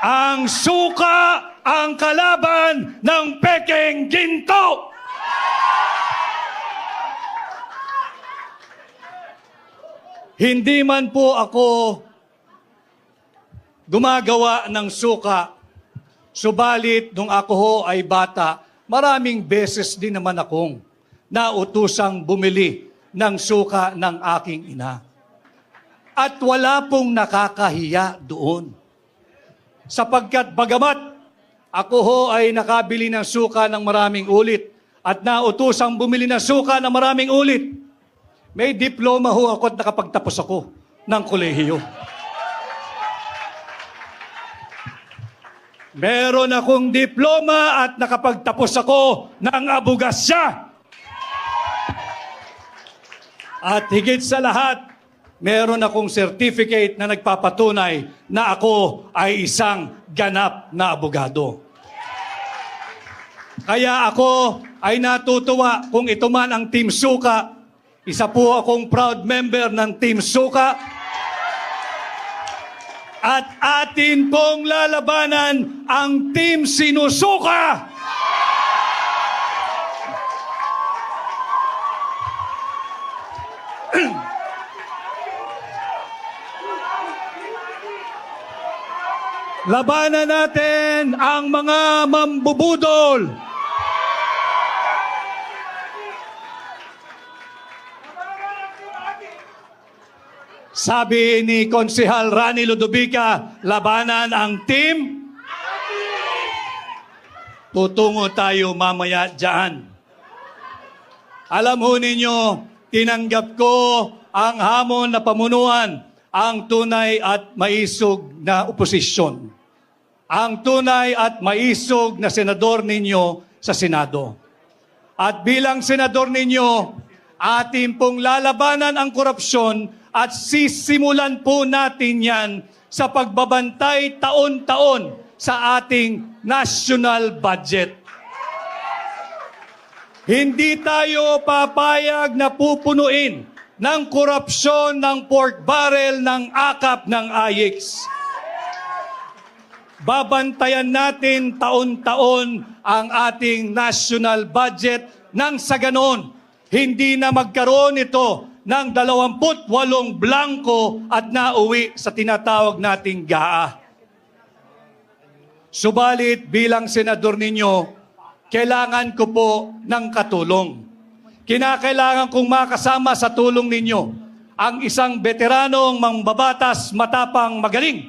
Ang suka ang kalaban ng pekeng ginto. Hindi man po ako gumagawa ng suka, subalit nung ako ho ay bata, maraming beses din naman akong nautusang bumili ng suka ng aking ina. At wala pong nakakahiya doon. Sapagkat bagamat ako ho ay nakabili ng suka ng maraming ulit at nautusang bumili ng suka ng maraming ulit, may diploma ho ako at nakapagtapos ako ng kolehiyo. Meron akong diploma at nakapagtapos ako ng abogasya. At higit sa lahat, meron akong certificate na nagpapatunay na ako ay isang ganap na abogado. Kaya ako ay natutuwa kung ito man ang Team Suka. Isa po akong proud member ng Team Suka. At atin pong lalabanan ang Team Sinusuka. Labanan natin ang mga mambubudol. Sabi ni Konsehal Rani Ludovica, labanan ang team. Tutungo tayo mamaya dyan. Alam ho ninyo, tinanggap ko ang hamon na pamunuan, ang tunay at maisog na oposisyon. Ang tunay at maisog na senador ninyo sa Senado. At bilang senador ninyo, atin pong lalabanan ang korupsyon at sisimulan po natin yan sa pagbabantay taon-taon sa ating national budget. Hindi tayo papayag na pupunuin ng korupsyon ng pork barrel ng akap ng AIX. Babantayan natin taon-taon ang ating national budget nang sa ganon, hindi na magkaroon ito ng 28 blanko at nauwi sa tinatawag nating GAA. Subalit bilang senador ninyo, kailangan ko po ng katulong. Kinakailangan kong makasama sa tulong ninyo ang isang veteranong mambabatas, matapang, magaling